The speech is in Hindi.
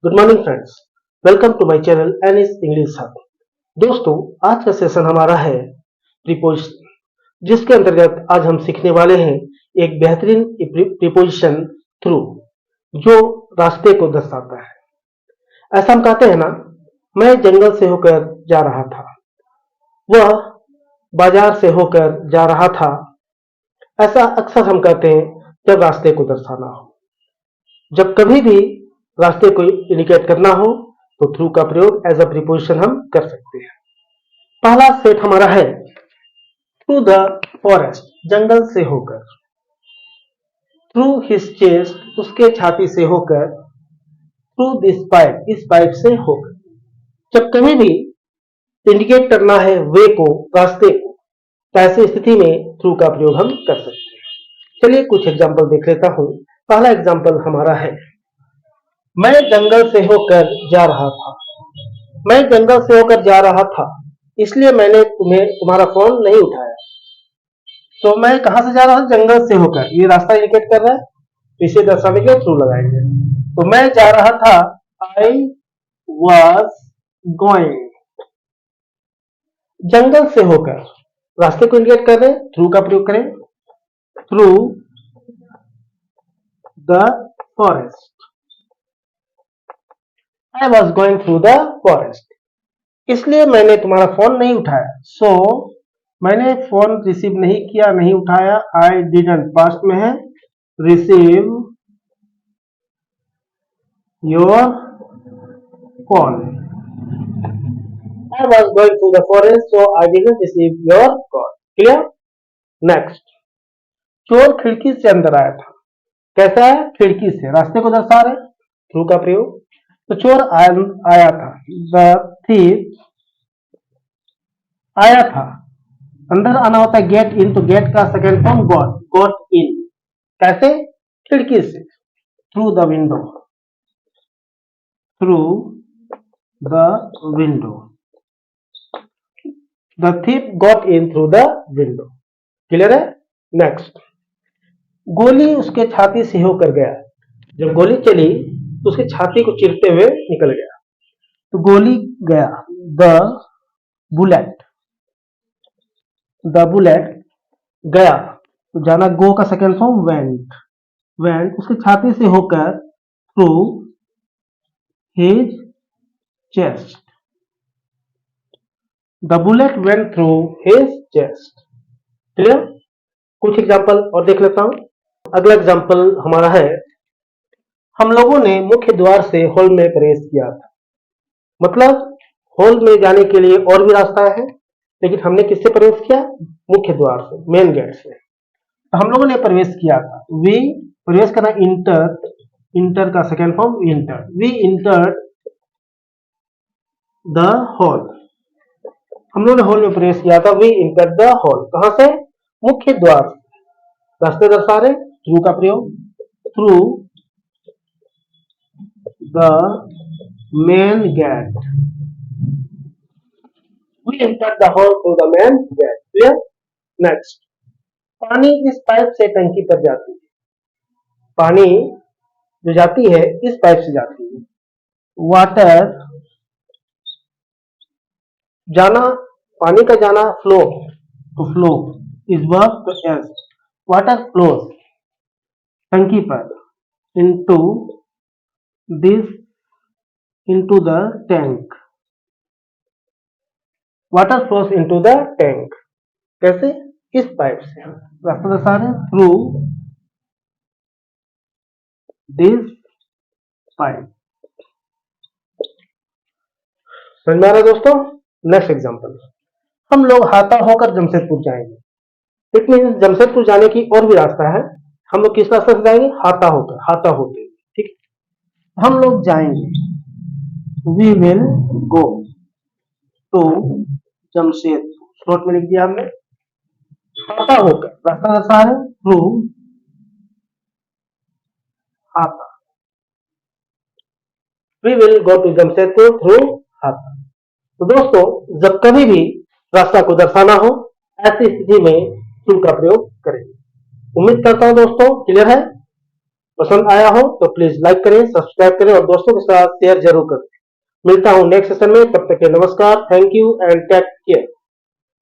Good morning friends, welcome to my channel Anis English hub. दोस्तों, आज का सेशन हमारा है प्रीपोजिशन, जिसके अंतर्गत आज हम सीखने वाले हैं एक बेहतरीन प्रीपोजिशन थ्रू, जो रास्ते को दर्शाता है। ऐसा हम कहते हैं ना, मैं जंगल से होकर जा रहा था, वह बाजार से होकर जा रहा था। ऐसा अक्सर हम कहते हैं जब रास्ते को दर्शाना हो। जब कभी भी रास्ते को इंडिकेट करना हो तो थ्रू का प्रयोग एज अ प्रीपोजिशन हम कर सकते हैं। पहला सेट हमारा है थ्रू द फॉरेस्ट, जंगल से होकर। थ्रू हिज चेस्ट, उसके छाती से होकर। थ्रू दिस पाइप, इस पाइप से होकर। जब कभी भी इंडिकेट करना है वे को, रास्ते को, तो ऐसी स्थिति में थ्रू का प्रयोग हम कर सकते हैं। चलिए कुछ एग्जाम्पल देख लेता हूं। पहला एग्जाम्पल हमारा है, मैं जंगल से होकर जा रहा था। मैं जंगल से होकर जा रहा था, इसलिए मैंने तुम्हारा फोन नहीं उठाया। तो मैं कहां से जा रहा हूं? जंगल से होकर। ये रास्ता इंडिकेट कर रहा है, इसे दर्शाने के लिए थ्रू लगाएंगे। तो मैं जा रहा था, आई वॉज गोइंग। जंगल से होकर रास्ते को इंडिकेट कर रहे हैं, थ्रू का प्रयोग करें। Through the forest, I was going through the forest. इसलिए मैंने तुम्हारा फोन नहीं उठाया। So मैंने फोन रिसीव नहीं किया, नहीं उठाया। I didn't, पास्ट में है, receive your call. I was going through the forest, so I didn't receive your call. Clear? Next. चोर खिड़की से अंदर आया था। कैसा है? खिड़की से। रास्ते को दर्शा रहे, थ्रू का प्रयोग। तो चोर आया था, द थीफ आया था। अंदर आना होता है गेट इन, तो गेट का सेकेंड फॉर्म गॉट इन। कैसे? खिड़की से, through the window. Through the window, the thief got in through the window. Clear है? नेक्स्ट, गोली उसके छाती से होकर गया। जब गोली चली तो उसकी छाती को चीरते हुए निकल गया, तो गोली गया। द बुलेट गया, तो जाना, गो का सेकेंड फॉर्म वेंट उसकी छाती से होकर, through his chest. The bullet went through his chest. Clear? कुछ एग्जाम्पल और देख लेता हूं। अगला एग्जाम्पल हमारा है, हम लोगों ने मुख्य द्वार से हॉल में प्रवेश किया था। मतलब हॉल में जाने के लिए और भी रास्ता है, लेकिन हमने किससे प्रवेश किया? मुख्य द्वार से, मेन गेट से। तो हम लोगों ने प्रवेश किया था। वी, प्रवेश करना, इंटर का second form inter. We entered the hall, हम लोगों ने हॉल में प्रवेश किया था। वी इंटर्ड द हॉल, कहां से? मुख्य द्वार। रास्ते दर्शा रहे, थ्रू का प्रयोग। Through the main gate, we entered the hall through the main gate. Clear? Next, पानी इस पाइप से टंकी पर जाती है। पानी जो जाती है इस पाइप से जाती है। वाटर, जाना, पानी का जाना, फ्लो, तो फ्लो इज वर्ब, तो एस। वाटर फ्लोज टंकी पर, into the tank। Water flows into the tank. कैसे? इस पाइप से। रास्ता दर्शा रहे, थ्रू दिस पाइप। समझ में आ रहा है दोस्तों? नेक्स्ट एग्जांपल, हम लोग हाता होकर जमशेदपुर जाएंगे। इट मीन जमशेदपुर जाने की और भी रास्ता है। हम लोग किस रास्ते से जाएंगे? हाता होकर, हाता होते। ठीक, हम लोग जाएंगे, we will go to Jamshedpur. Short में लिख दिया हमने, हाता होकर। रास्ता दर्शा है, through Hata. We will go to Jamshedpur through Hata. तो दोस्तों, जब कभी भी रास्ता को दर्शाना हो, ऐसी स्थिति में थ्रू का प्रयोग करें। उम्मीद करता हूं दोस्तों क्लियर है। पसंद आया हो तो प्लीज लाइक करें, सब्सक्राइब करें और दोस्तों के साथ शेयर जरूर करें। मिलता हूं नेक्स्ट सेशन में, तब तक के नमस्कार, thank you and take care.